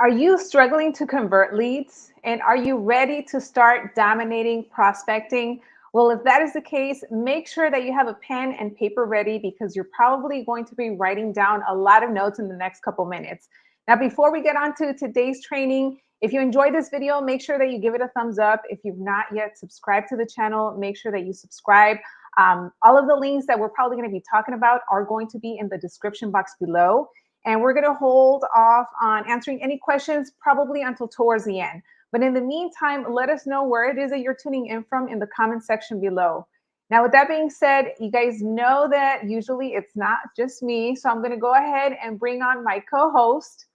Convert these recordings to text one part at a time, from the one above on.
Are you struggling to convert leads? And are you ready to start dominating prospecting? Well, if that is the case, make sure that you have a pen and paper ready because you're probably going to be writing down a lot of notes in the next couple minutes. Now, before we get on to today's training, if you enjoyed this video, make sure that you give it a thumbs up. If you've not yet subscribed to the channel, make sure that you subscribe. All of the links that we're probably going to be talking about are going to be in the description box below. And we're going to hold off on answering any questions probably until towards the end. But in the meantime, let us know where it is that you're tuning in from in the comment section below. Now, with that being said, you guys know that usually it's not just me. So I'm going to go ahead and bring on my co-host,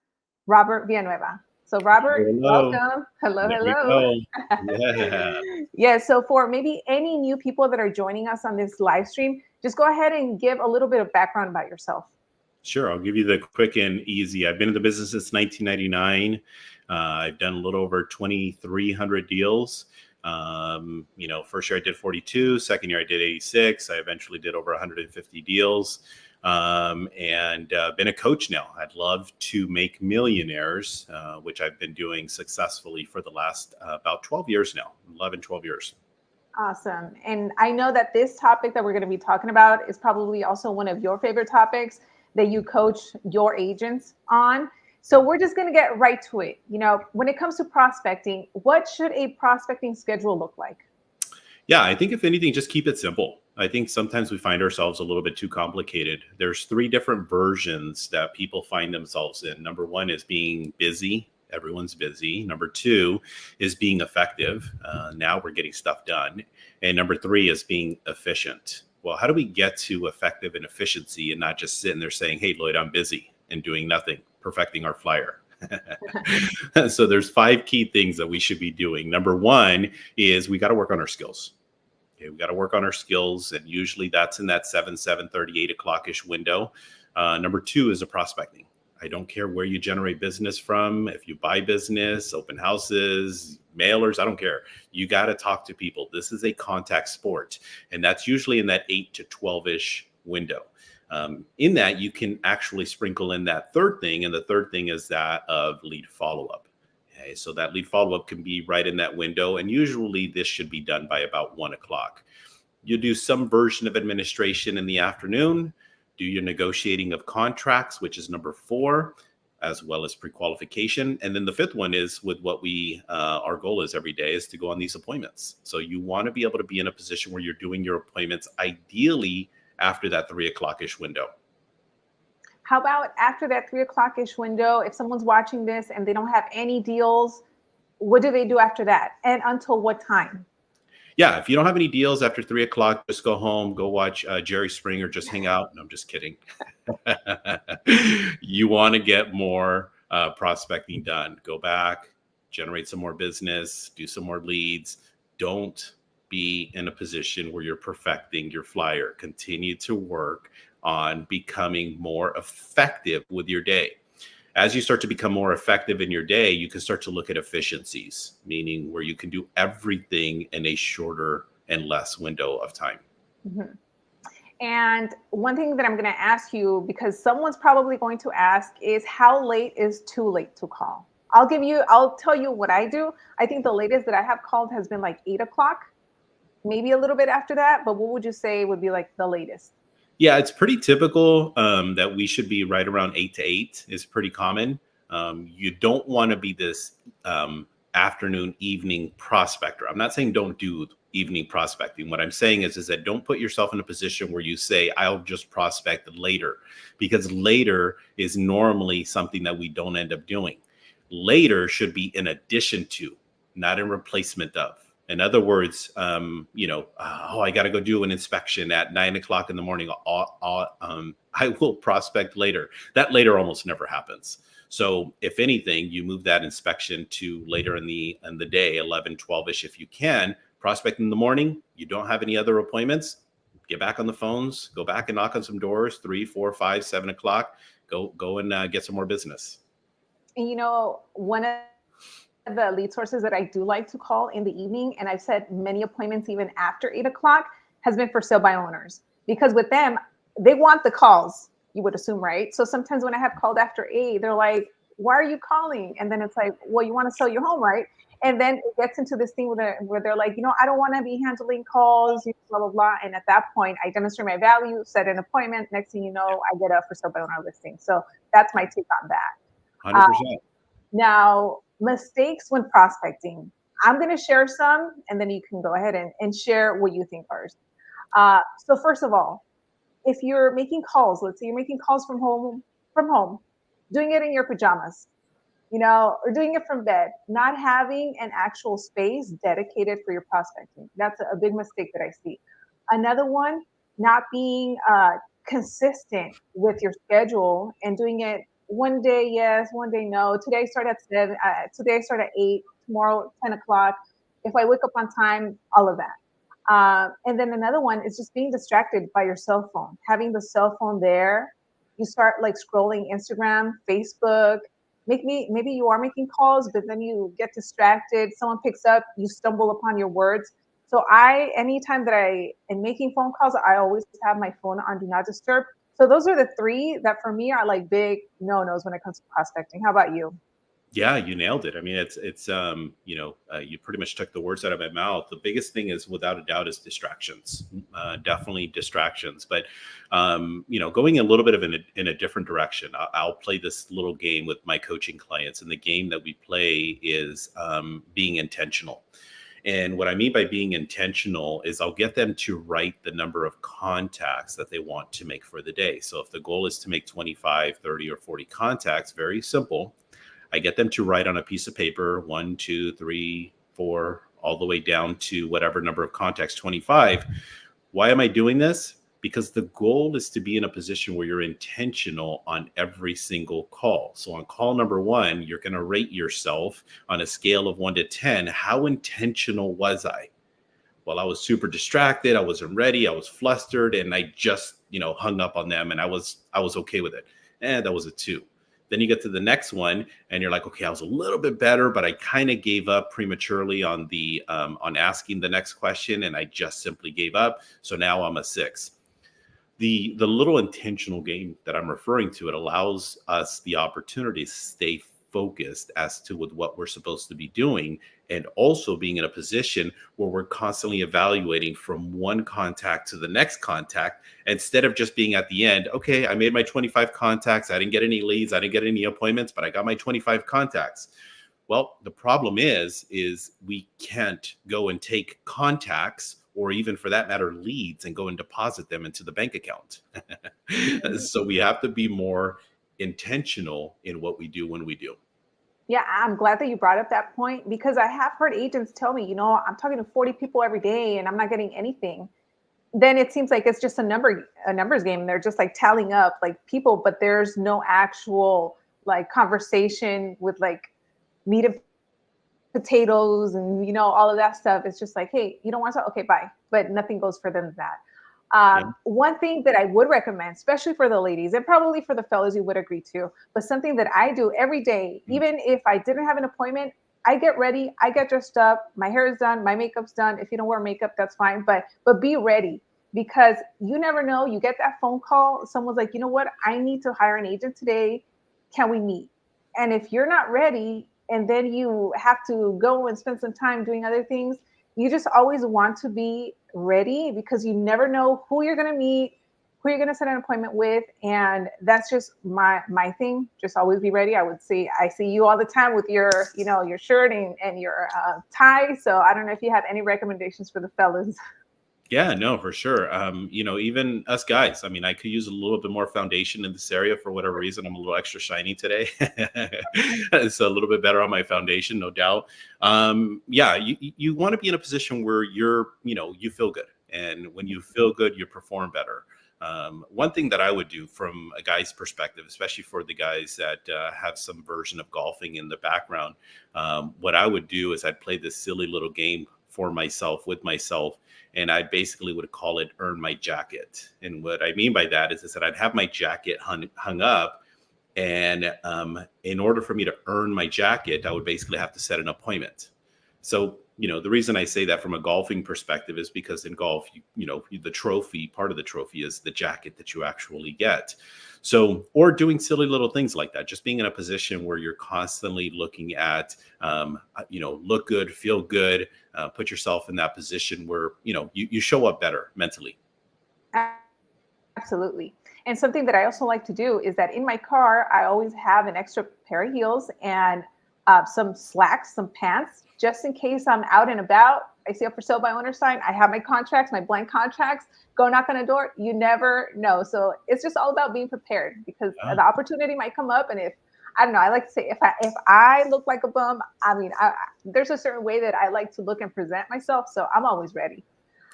Robert Villanueva. So Robert, Hello. welcome. Hello, There hello. we go. Yeah. Yeah, so for maybe any new people that are joining us on this live stream, just go ahead and give a little bit of background about yourself. Sure. I'll give you the quick and easy. I've been in the business since 1999. I've done a little over 2,300 deals. First year I did 42. Second year I did 86. I eventually did over 150 deals. And been a coach now. I'd love to make millionaires, which I've been doing successfully for the last about 12 years now, 11, 12 years. Awesome. And I know that this topic that we're going to be talking about is probably also one of your favorite topics that you coach your agents on. So we're just going to get right to it. You know, when it comes to prospecting, what should a prospecting schedule look like? Yeah, I think if anything, just keep it simple. I think sometimes we find ourselves a little bit too complicated. There's 3 different versions that people find themselves in. Number 1 is being busy. Everyone's busy. Number 2 is being effective. Now we're getting stuff done. And number 3 is being efficient. Well, how do we get to effective and efficiency and not just sitting there saying, hey, Lloyd, I'm busy and doing nothing, perfecting our flyer? So there's 5 key things that we should be doing. Number 1 is we got to work on our skills. Okay, we got to work on our skills. And usually that's in that 7:30, 8 o'clock-ish window. Number 2 is a prospecting. I don't care where you generate business from. If you buy business, open houses, mailers, I don't care. You got to talk to people. This is a contact sport. And that's usually in that 8 to 12-ish window. In that, you can actually sprinkle in that third thing. And the third thing is that of lead follow-up. Okay, so that lead follow-up can be right in that window. And usually this should be done by about 1 o'clock. You do some version of administration in the afternoon. Do your negotiating of contracts, which is number 4, as well as pre-qualification. And then the 5th one is with what our goal is every day is to go on these appointments. So you want to be able to be in a position where you're doing your appointments, ideally after that 3 o'clock-ish window. How about after that 3 o'clock-ish window, if someone's watching this and they don't have any deals, what do they do after that? And until what time? Yeah, if you don't have any deals after 3 o'clock, just go home, go watch Jerry Springer, just hang out. No, I'm just kidding. You want to get more prospecting done. Go back, generate some more business, do some more leads. Don't be in a position where you're perfecting your flyer. Continue to work on becoming more effective with your day. As you start to become more effective in your day, you can start to look at efficiencies, meaning where you can do everything in a shorter and less window of time. Mm-hmm. And one thing that I'm going to ask you, because someone's probably going to ask, is how late is too late to call? I'll tell you what I do. I think the latest that I have called has been like 8 o'clock, maybe a little bit after that. But what would you say would be like the latest? Yeah, it's pretty typical that we should be right around 8 to 8 is pretty common. You don't want to be this afternoon, evening prospector. I'm not saying don't do evening prospecting. What I'm saying is that don't put yourself in a position where you say, I'll just prospect later, because later is normally something that we don't end up doing. Later should be in addition to, not in replacement of. In other words, I got to go do an inspection at 9 o'clock in the morning. I will prospect later. That later almost never happens. So if anything, you move that inspection to later in the day, 11, 12-ish if you can. Prospect in the morning. You don't have any other appointments. Get back on the phones. Go back and knock on some doors. 3, 4, 5, 7 o'clock. Go and get some more business. And one of the lead sources that I do like to call in the evening, and I've said many appointments even after 8 o'clock, has been for sale by owners. Because with them, they want the calls, you would assume, right? So sometimes when I have called after 8, they're like, why are you calling? And then it's like, well, you want to sell your home, right? And then it gets into this thing where they're like, I don't want to be handling calls, blah, blah, blah. And at that point, I demonstrate my value, set an appointment. Next thing you know, I get a for sale by owner listing. So that's my take on that. 100%. Now, mistakes when prospecting. I'm going to share some, and then you can go ahead and share what you think first. So first of all, if you're making calls, let's say you're making calls from home, doing it in your pajamas, or doing it from bed, not having an actual space dedicated for your prospecting. That's a big mistake that I see. Another one, not being consistent with your schedule and doing it one day yes, one day no. Today I start at 7, today I start at 8, tomorrow 10 o'clock. If I wake up on time, all of that. And then another one is just being distracted by your cell phone. Having the cell phone there, you start like scrolling Instagram, Facebook. Maybe you are making calls, but then you get distracted. Someone picks up, you stumble upon your words. So anytime that I am making phone calls, I always have my phone on do not disturb. So those are the three that for me are like big no-nos when it comes to prospecting. How about you? Yeah, you nailed it. I mean, it's you pretty much took the words out of my mouth. The biggest thing is, without a doubt, is distractions. Definitely distractions. But going a little bit of in a different direction. I'll play this little game with my coaching clients, and the game that we play is being intentional. And what I mean by being intentional is I'll get them to write the number of contacts that they want to make for the day. So if the goal is to make 25, 30, or 40 contacts, very simple. I get them to write on a piece of paper, 1, 2, 3, 4, all the way down to whatever number of contacts, 25. Why am I doing this? Because the goal is to be in a position where you're intentional on every single call. So on call number 1, you're going to rate yourself on a scale of 1 to 10. How intentional was I? Well, I was super distracted. I wasn't ready. I was flustered, and I just, hung up on them, and I was okay with it. And that was a 2. Then you get to the next one and you're like, okay, I was a little bit better, but I kind of gave up prematurely on the on asking the next question, and I just simply gave up. So now I'm a 6. The little intentional game that I'm referring to, it allows us the opportunity to stay focused as to with what we're supposed to be doing, and also being in a position where we're constantly evaluating from one contact to the next contact, instead of just being at the end, okay, I made my 25 contacts. I didn't get any leads. I didn't get any appointments, but I got my 25 contacts. Well, the problem is we can't go and take contacts, or even for that matter, leads, and go and deposit them into the bank account. So we have to be more intentional in what we do when we do. Yeah, I'm glad that you brought up that point, because I have heard agents tell me, I'm talking to 40 people every day and I'm not getting anything. Then it seems like it's just a numbers game. They're just like tallying up like people, but there's no actual like conversation with like meat and potatoes and all of that stuff. It's just like, hey, you don't want to, okay, bye. But nothing goes further than that. One thing that I would recommend, especially for the ladies and probably for the fellas, you would agree to, but something that I do every day, even if I didn't have an appointment, I get ready, I get dressed up, my hair is done, my makeup's done. If you don't wear makeup, that's fine, but be ready, because you never know. You get that phone call, someone's like, you know what, I need to hire an agent today. Can we meet? And if you're not ready, and then you have to go and spend some time doing other things, you just always want to be ready, because you never know who you're going to meet, who you're going to set an appointment with. And that's just my thing. Just always be ready. I see you all the time with your, your shirt and your tie. So I don't know if you have any recommendations for the fellas. Yeah, no, for sure. Even us guys, I mean, I could use a little bit more foundation in this area for whatever reason. I'm a little extra shiny today. It's a little bit better on my foundation, no doubt. You want to be in a position where you feel good. And when you feel good, you perform better. One thing that I would do from a guy's perspective, especially for the guys that have some version of golfing in the background, what I would do is I'd play this silly little game with myself. And I basically would call it earn my jacket. And what I mean by that is that I'd have my jacket hung up. And in order for me to earn my jacket, I would basically have to set an appointment. So The reason I say that from a golfing perspective is because in golf, the trophy, part of the trophy is the jacket that you actually get. So, or doing silly little things like that, just being in a position where you're constantly looking at, look good, feel good, put yourself in that position where, you show up better mentally. Absolutely. And something that I also like to do is that in my car, I always have an extra pair of heels and some slacks, some pants, just in case I'm out and about. I see a for sale by owner sign. I have my contracts, my blank contracts. Go knock on a door. You never know. So it's just all about being prepared because the opportunity might come up. And if I don't know, I like to say if I look like a bum, I mean, there's a certain way that I like to look and present myself. So I'm always ready.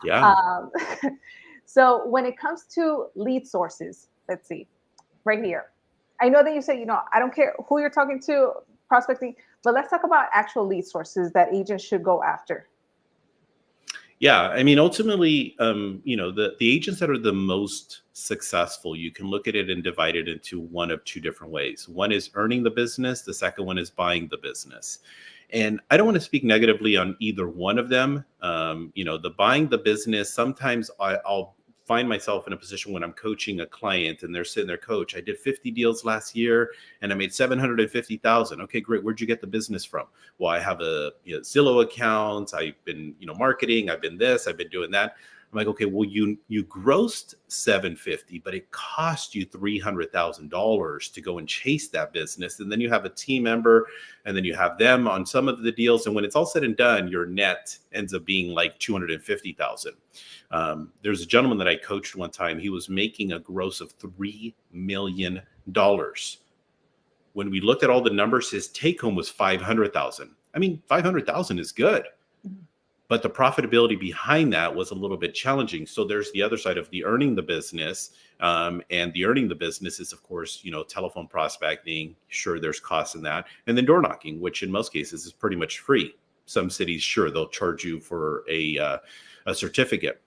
Yeah. So when it comes to lead sources, let's see, right here. I know that you say, I don't care who you're talking to, prospecting, but let's talk about actual lead sources that agents should go after. Yeah, I mean, ultimately, the agents that are the most successful, you can look at it and divide it into one of two different ways. One is earning the business. The second one is buying the business. And I don't want to speak negatively on either one of them. The buying the business, sometimes I'll find myself in a position when I'm coaching a client and they're sitting there, coach, I did 50 deals last year and I made 750,000. Okay, great. Where'd you get the business from? Well, I have a Zillow account. I've been, marketing. I've been this, I've been doing that. I'm like, okay, well, you grossed 750, but it cost you $300,000 to go and chase that business. And then you have a team member and then you have them on some of the deals. And when it's all said and done, your net ends up being like 250,000. There's a gentleman that I coached one time. He was making a gross of $3 million. When we looked at all the numbers, his take home was 500,000. I mean, 500,000 is good. But the profitability behind that was a little bit challenging. So there's the other side of the earning the business. And the earning the business is, of course, telephone prospecting. Sure, there's costs in that. And then door knocking, which in most cases is pretty much free. Some cities, sure, they'll charge you for a certificate.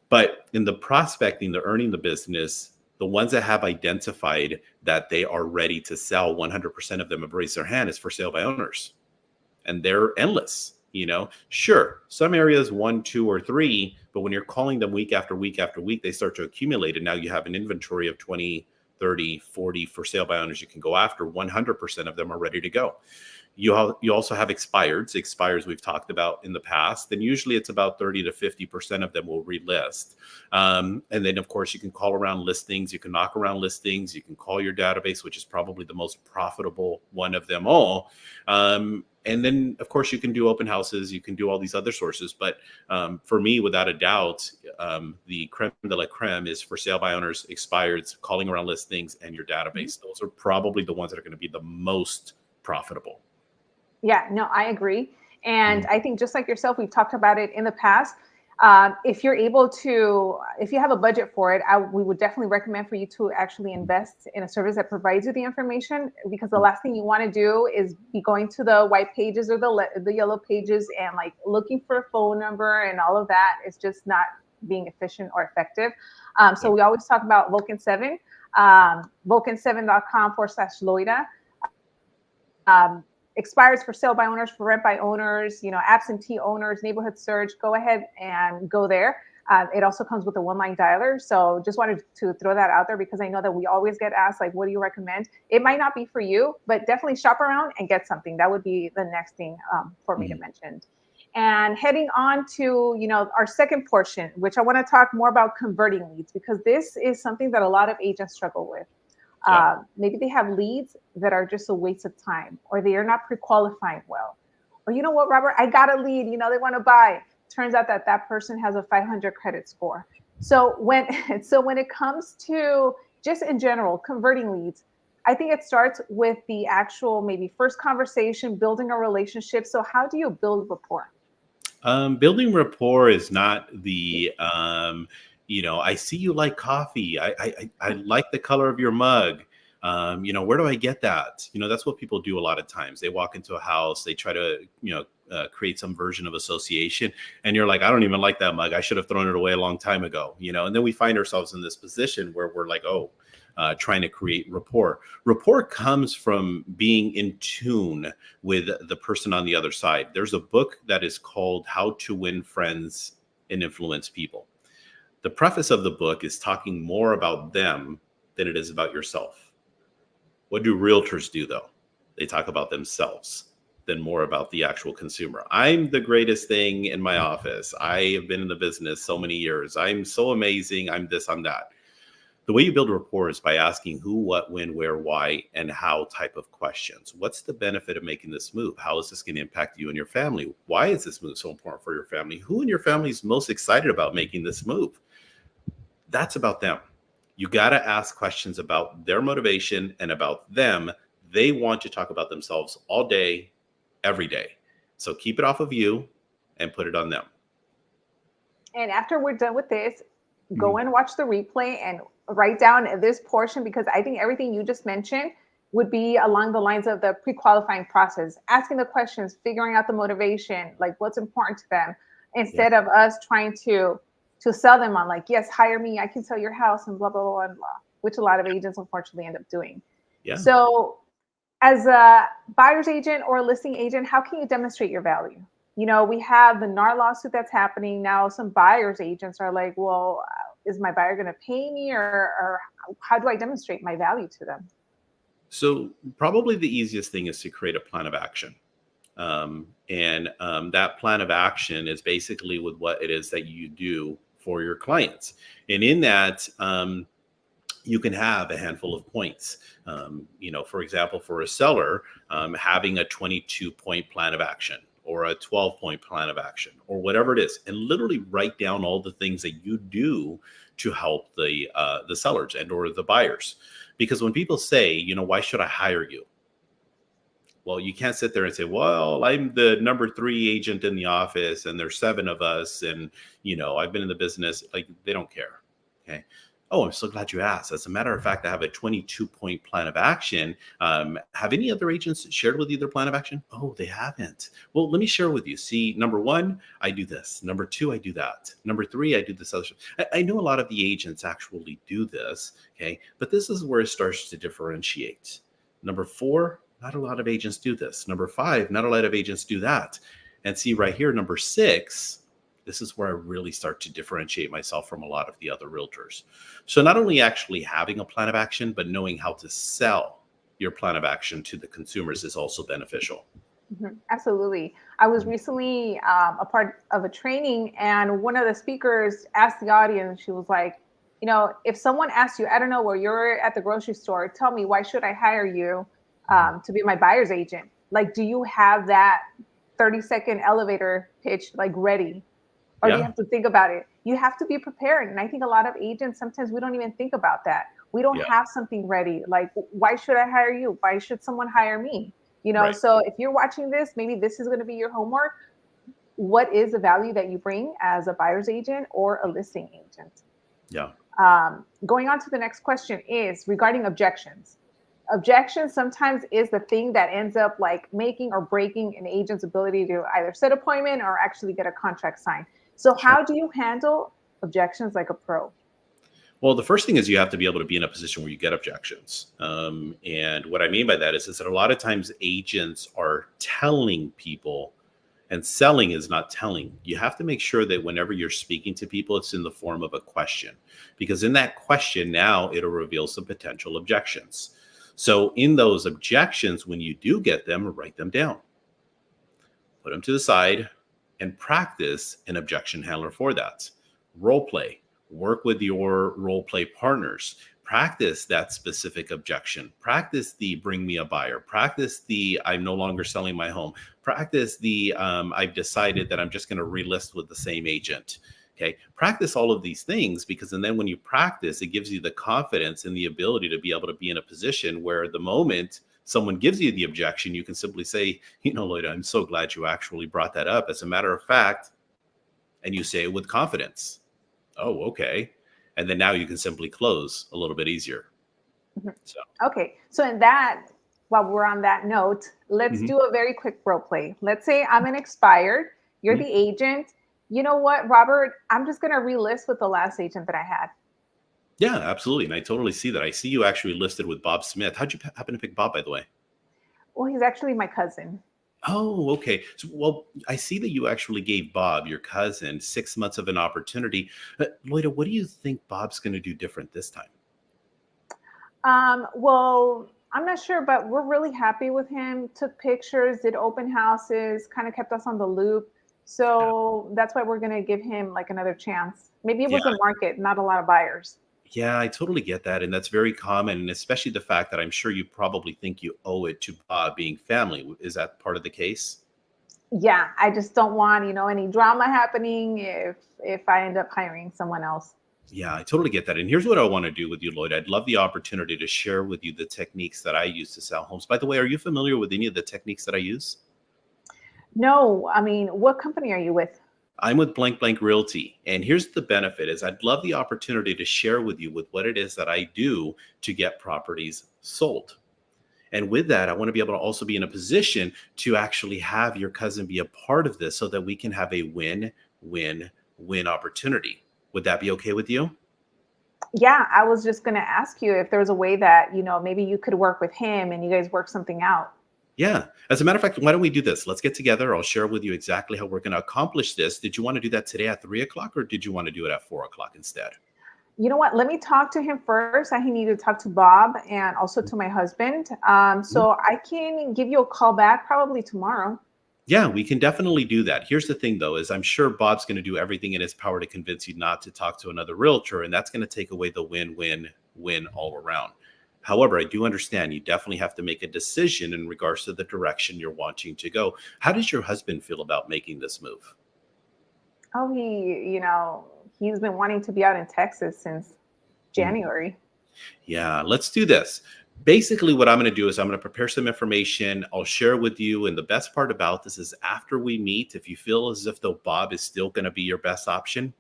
But in the prospecting, the earning the business, the ones that have identified that they are ready to sell, 100% of them have raised their hand, is for sale by owners. And they're endless. Sure, some areas 1, 2, or 3, but when you're calling them week after week after week, they start to accumulate. And now you have an inventory of 20, 30, 40 for sale by owners you can go after. 100% of them are ready to go. You also have expireds we've talked about in the past. And usually it's about 30 to 50% of them will relist. And then, of course, you can call around listings. You can knock around listings. You can call your database, which is probably the most profitable one of them all. And then, of course, you can do open houses. You can do all these other sources. But for me, without a doubt, the creme de la creme is for sale by owners, expireds, calling around listings, and your database. Those are probably the ones that are going to be the most profitable. Yeah, no, I agree. And I think just like yourself, we've talked about it in the past. If you're able to, if you have a budget for it, we would definitely recommend for you to actually invest in a service that provides you the information, because the last thing you want to do is be going to the white pages or the yellow pages and like looking for a phone number and all of that. Is just not being efficient or effective. So we always talk about Vulcan 7, vulcan7.com/Loida. Expires for sale by owners, for rent by owners, absentee owners, neighborhood search. Go ahead and go there. It also comes with a one-line dialer. So just wanted to throw that out there because I know that we always get asked, like, what do you recommend? It might not be for you, but definitely shop around and get something. That would be the next thing for me to mention. And heading on to, our second portion, which I want to talk more about converting leads, because this is something that a lot of agents struggle with. Maybe they have leads that are just a waste of time, or they are not pre-qualifying well. Or you know what, Robert, I got a lead, they want to buy. Turns out that person has a 500 credit score. So when it comes to just in general, converting leads, I think it starts with the actual maybe first conversation, building a relationship. So how do you build rapport? Building rapport is not the, I see you like coffee. I like the color of your mug. Where do I get that? That's what people do a lot of times. They walk into a house, they try to, create some version of association. And you're like, I don't even like that mug. I should have thrown it away a long time ago, and then we find ourselves in this position where we're like, oh, trying to create rapport. Rapport comes from being in tune with the person on the other side. There's a book that is called How to Win Friends and Influence People. The preface of the book is talking more about them than it is about yourself. What do realtors do, though? They talk about themselves than more about the actual consumer. I'm the greatest thing in my office. I have been in the business so many years. I'm so amazing. I'm this, I'm that. The way you build rapport is by asking who, what, when, where, why, and how type of questions. What's the benefit of making this move? How is this going to impact you and your family? Why is this move so important for your family? Who in your family is most excited about making this move? That's about them. You got to ask questions about their motivation and about them. They want to talk about themselves all day, every day. So keep it off of you and put it on them. And after we're done with this, go and watch the replay and write down this portion, because I think everything you just mentioned would be along the lines of the pre-qualifying process, asking the questions, figuring out the motivation, like what's important to them, instead of us trying to sell them on like, yes, hire me, I can sell your house and blah, blah, blah, and blah, which a lot of agents unfortunately end up doing. Yeah. So as a buyer's agent or a listing agent, how can you demonstrate your value? You know, we have the NAR lawsuit that's happening now. Some buyer's agents are like, well, is my buyer going to pay me, or how do I demonstrate my value to them? So probably the easiest thing is to create a plan of action. That plan of action is basically with what it is that you do for your clients. And in that, you can have a handful of points. For example, for a seller, having a 22-point plan of action, or a 12-point plan of action, or whatever it is, and literally write down all the things that you do to help the sellers and or the buyers. Because when people say, why should I hire you? Well, you can't sit there and say, well, I'm the number 3 agent in the office and there's 7 of us. And, I've been in the business. Like, they don't care. Okay. Oh, I'm so glad you asked. As a matter of fact, I have a 22-point plan of action. Have any other agents shared with you their plan of action? Oh, they haven't. Well, let me share with you. See, number 1, I do this. Number 2, I do that. Number 3, I do this other stuff. I know a lot of the agents actually do this, okay? But this is where it starts to differentiate. Number 4, not a lot of agents do this. Number 5, not a lot of agents do that. And see right here, number 6, this is where I really start to differentiate myself from a lot of the other realtors. So not only actually having a plan of action, but knowing how to sell your plan of action to the consumers is also beneficial. Mm-hmm. Absolutely. I was recently a part of a training, and one of the speakers asked the audience, she was like, if someone asks you, I don't know, where you're at the grocery store, tell me, why should I hire you to be my buyer's agent? Like, do you have that 30-second elevator pitch like ready? Or do you have to think about it? You have to be prepared. And I think a lot of agents, sometimes we don't even think about that. We don't have something ready. Like, why should I hire you? Why should someone hire me? Right. So if you're watching this, maybe this is going to be your homework. What is the value that you bring as a buyer's agent or a listing agent? Yeah. Going on to the next question is regarding objections. Objections sometimes is the thing that ends up like making or breaking an agent's ability to either set an appointment or actually get a contract signed. So how do you handle objections like a pro? Well, the first thing is you have to be able to be in a position where you get objections. And what I mean by that is that a lot of times agents are telling people, and selling is not telling. You have to make sure that whenever you're speaking to people, it's in the form of a question, because in that question, now it'll reveal some potential objections. So in those objections, when you do get them, write them down, put them to the side, and practice an objection handler for that. Role play, work with your role play partners, practice that specific objection, practice the bring me a buyer, practice the I'm no longer selling my home, practice the I've decided that I'm just going to relist with the same agent. Okay, practice all of these things, because and then when you practice, it gives you the confidence and the ability to be able to be in a position where the moment someone gives you the objection, you can simply say, Loida, I'm so glad you actually brought that up. As a matter of fact, and you say it with confidence. Oh, okay. And then now you can simply close a little bit easier. Mm-hmm. Okay. So in that, while we're on that note, let's do a very quick role play. Let's say I'm an expired, you're the agent. You know what, Robert, I'm just going to relist with the last agent that I had. Yeah, absolutely. And I totally see that. I see you actually listed with Bob Smith. How'd you happen to pick Bob, by the way? Well, he's actually my cousin. Oh, okay. So, well, I see that you actually gave Bob, your cousin, 6 months of an opportunity. Loida, what do you think Bob's going to do different this time? Well, I'm not sure, but we're really happy with him. Took pictures, did open houses, kind of kept us on the loop. Yeah. So that's why we're gonna give him like another chance. Maybe it Yeah. was the market, not a lot of buyers. Yeah, I totally get that. And that's very common. And especially the fact that I'm sure you probably think you owe it to Bob being family. Is that part of the case? Yeah, I just don't want, any drama happening if I end up hiring someone else. Yeah, I totally get that. And here's what I want to do with you, Lloyd. I'd love the opportunity to share with you the techniques that I use to sell homes. By the way, are you familiar with any of the techniques that I use? No, I mean, what company are you with? I'm with Blank Blank Realty. And here's the benefit is I'd love the opportunity to share with you with what it is that I do to get properties sold. And with that, I want to be able to also be in a position to actually have your cousin be a part of this so that we can have a win opportunity. Would that be okay with you? Yeah, I was just gonna ask you if there was a way that, maybe you could work with him and you guys work something out. Yeah. As a matter of fact, why don't we do this? Let's get together. I'll share with you exactly how we're going to accomplish this. Did you want to do that today at 3 o'clock or did you want to do it at 4 o'clock instead? You know what? Let me talk to him first. I need to talk to Bob and also to my husband. Mhm. So I can give you a call back probably tomorrow. Yeah, we can definitely do that. Here's the thing, though, is I'm sure Bob's going to do everything in his power to convince you not to talk to another realtor, and that's going to take away the win all around. However, I do understand you definitely have to make a decision in regards to the direction you're wanting to go. How does your husband feel about making this move? Oh, he's been wanting to be out in Texas since January. Yeah, let's do this. Basically, what I'm going to do is I'm going to prepare some information. I'll share with you. And the best part about this is after we meet, if you feel as if though Bob is still going to be your best option,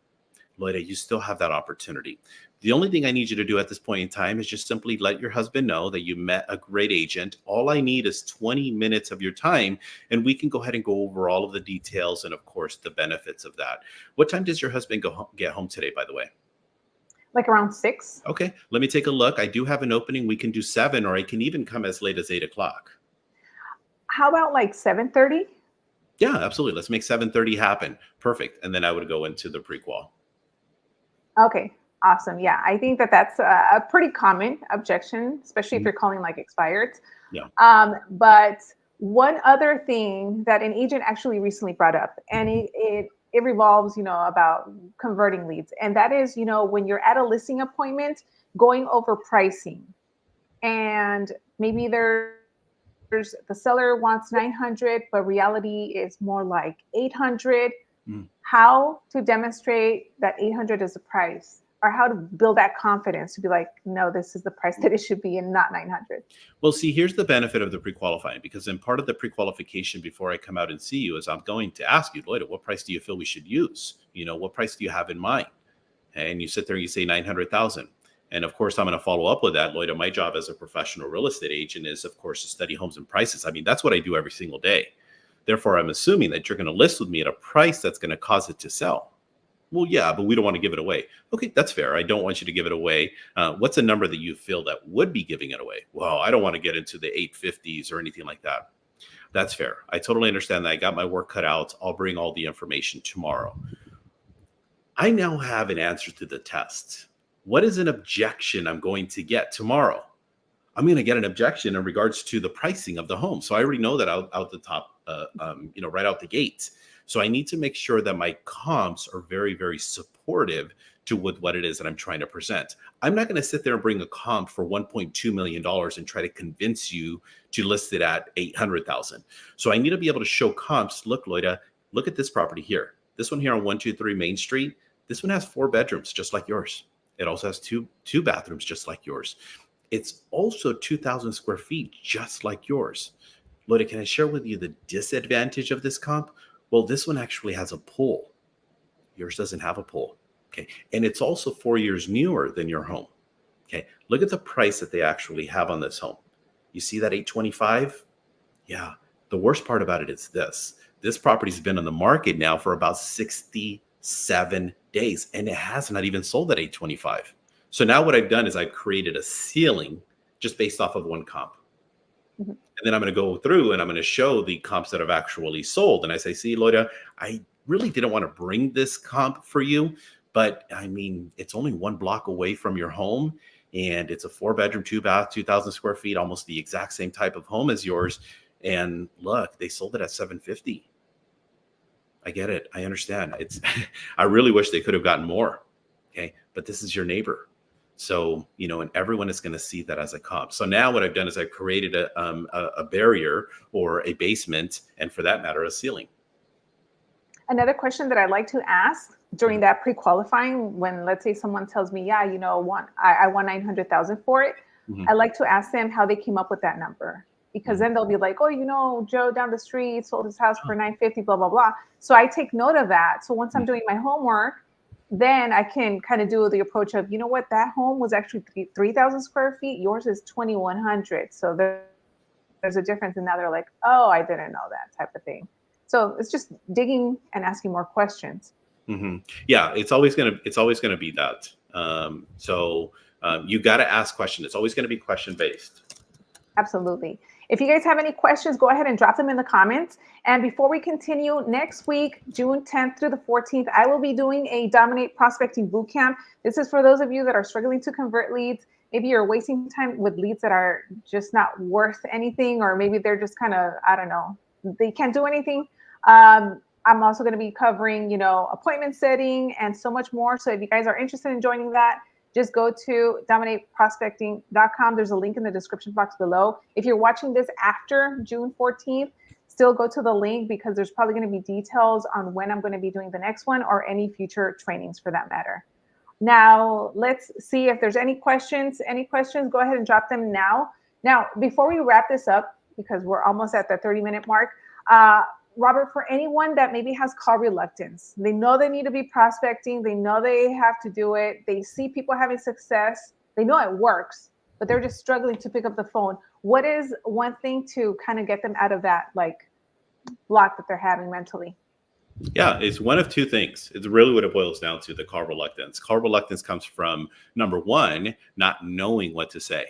Loida, you still have that opportunity. The only thing I need you to do at this point in time is just simply let your husband know that you met a great agent. All I need is 20 minutes of your time, and we can go ahead and go over all of the details and, of course, the benefits of that. What time does your husband get home today, by the way? Like around 6. Okay, let me take a look. I do have an opening. We can do 7, or I can even come as late as 8 o'clock. How about like 7:30? Yeah, absolutely. Let's make 7:30 happen. Perfect. And then I would go into the prequel. Okay, awesome. Yeah, I think that that's a pretty common objection, especially if Mhm. you're calling like expired. Yeah. But one other thing that an agent actually recently brought up, and it revolves, about converting leads, and that is, when you're at a listing appointment, going over pricing, and maybe there's the seller wants 900, but reality is more like 800. Mm. How to demonstrate that 800 is the price, or how to build that confidence to be like, no, this is the price that it should be and not 900. Well, see, here's the benefit of the pre-qualifying, because in part of the pre-qualification before I come out and see you is I'm going to ask you, Lloyd, what price do you feel we should use? What price do you have in mind? And you sit there and you say 900,000. And of course, I'm going to follow up with that, Lloyd. My job as a professional real estate agent is, of course, to study homes and prices. I mean, that's what I do every single day. Therefore, I'm assuming that you're going to list with me at a price that's going to cause it to sell. Well, yeah, but we don't want to give it away. Okay, that's fair. I don't want you to give it away. What's a number that you feel that would be giving it away? Well, I don't want to get into the 850s or anything like that. That's fair. I totally understand that. I got my work cut out. I'll bring all the information tomorrow. I now have an answer to the test. What is an objection I'm going to get tomorrow? I'm going to get an objection in regards to the pricing of the home. So I already know that out the top, right out the gate. So I need to make sure that my comps are very, very supportive to with what it is that I'm trying to present. I'm not going to sit there and bring a comp for $1.2 million and try to convince you to list it at 800,000. So I need to be able to show comps. Look, Loida, look at this property here. This one here on 123 Main Street. This one has 4 bedrooms, just like yours. It also has two bathrooms, just like yours. It's also 2,000 square feet, just like yours. Loida, can I share with you the disadvantage of this comp? Well, this one actually has a pool. Yours doesn't have a pool. Okay. And it's also 4 years newer than your home. Okay. Look at the price that they actually have on this home. You see that 825? Yeah. The worst part about it is this. This property's been on the market now for about 67 days, and it has not even sold at 825. So now what I've done is I've created a ceiling just based off of one comp. Mhm. And then I'm going to go through and I'm going to show the comps that have actually sold. And I say, see, Loida, I really didn't want to bring this comp for you, but I mean, it's only 1 block away from your home. And it's a 4-bedroom, 2-bath, 2,000 square feet, almost the exact same type of home as yours. And look, they sold it at 750. I get it. I understand. It's, I really wish they could have gotten more. Okay. But this is your neighbor. So, and everyone is going to see that as a comp. So now what I've done is I've created a barrier or a basement, and for that matter, a ceiling. Another question that I like to ask during that pre-qualifying, when let's say someone tells me, yeah, I want 900,000 for it. I like to ask them how they came up with that number, because then they'll be like, oh, Joe down the street sold his house for 950, blah, blah, blah. So I take note of that. So once I'm doing my homework, then I can kind of do the approach of, that home was actually 3,000 square feet. Yours is 2,100. So there's a difference. And now they're like, oh, I didn't know that type of thing. So it's just digging and asking more questions. Yeah, it's always gonna be that. You got to ask questions. It's always going to be question based. Absolutely. If you guys have any questions, go ahead and drop them in the comments. And before we continue, next week, June 10th through the 14th, I will be doing a Dominate Prospecting Bootcamp. This is for those of you that are struggling to convert leads. Maybe you're wasting time with leads that are just not worth anything, or maybe they're just kind of, I don't know, they can't do anything. I'm also going to be covering, appointment setting and so much more. So if you guys are interested in joining that, just go to dominateprospecting.com. There's a link in the description box below. If you're watching this after June 14th, still go to the link, because there's probably going to be details on when I'm going to be doing the next one, or any future trainings for that matter. Now, let's see if there's any questions. Any questions, go ahead and drop them now. Now, before we wrap this up, because we're almost at the 30-minute mark, Robert, for anyone that maybe has call reluctance, they know they need to be prospecting, they know they have to do it, they see people having success, they know it works, but they're just struggling to pick up the phone. What is one thing to kind of get them out of that block that they're having mentally? Yeah, it's one of two things. It's really what it boils down to, the call reluctance. Call reluctance comes from, number one, not knowing what to say.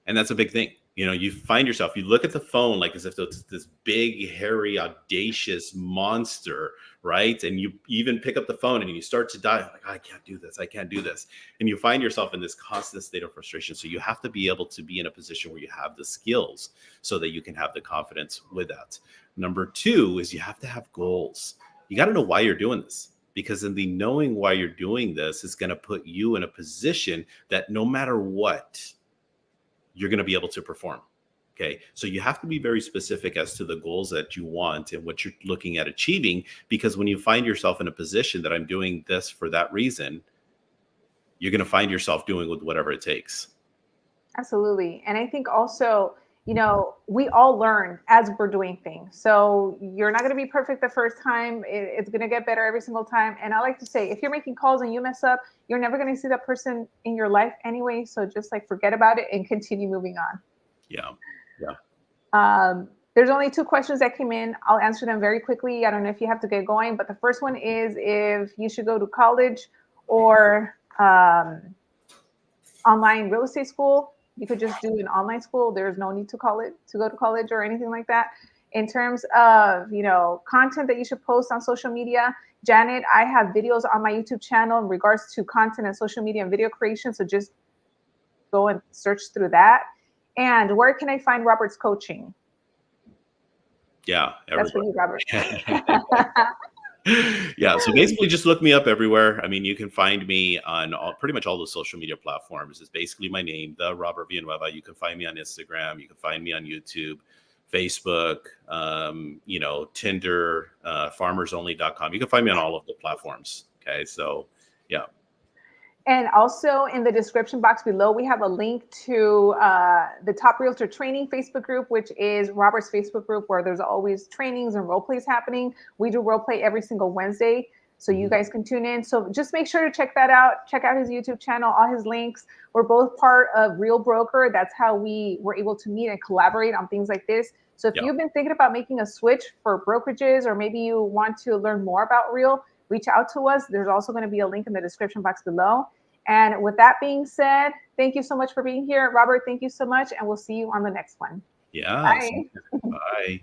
And that's a big thing. You find yourself, you look at the phone like as if it's this big, hairy, audacious monster, right? And you even pick up the phone and you start to die, like, I can't do this. I can't do this. And you find yourself in this constant state of frustration. So you have to be able to be in a position where you have the skills so that you can have the confidence with that. Number two is you have to have goals. You got to know why you're doing this, because in the knowing why you're doing this is going to put you in a position that no matter what, you're going to be able to perform. Okay. So you have to be very specific as to the goals that you want and what you're looking at achieving, because when you find yourself in a position that I'm doing this for that reason, you're going to find yourself doing with whatever it takes. Absolutely. And I think also, we all learn as we're doing things. So you're not going to be perfect the first time. It's going to get better every single time. And I like to say, if you're making calls and you mess up, you're never going to see that person in your life anyway. So just forget about it and continue moving on. Yeah. There's only 2 questions that came in. I'll answer them very quickly. I don't know if you have to get going, but the first one is if you should go to college or online real estate school. You could just do an online school. There's no need to go to college or anything like that. In terms of, content that you should post on social media, Janet, I have videos on my YouTube channel in regards to content and social media and video creation. So just go and search through that. And where can I find Robert's coaching? Yeah. That's for you, Robert. Yeah. So basically just look me up everywhere. I mean, you can find me on pretty much all the social media platforms. It's basically my name, the Robert Villanueva. You can find me on Instagram. You can find me on YouTube, Facebook, Tinder, farmersonly.com. You can find me on all of the platforms. Okay. So yeah. And also in the description box below, we have a link to the Top Realtor Training Facebook group, which is Robert's Facebook group, where there's always trainings and role plays happening. We do role play every single Wednesday, so you guys can tune in. So just make sure to check that out. Check out his YouTube channel, all his links. We're both part of Real Broker. That's how we were able to meet and collaborate on things like this. So if you've been thinking about making a switch for brokerages, or maybe you want to learn more about Real, reach out to us. There's also going to be a link in the description box below. And with that being said, thank you so much for being here. Robert, thank you so much. And we'll see you on the next one. Yeah. Bye. Bye.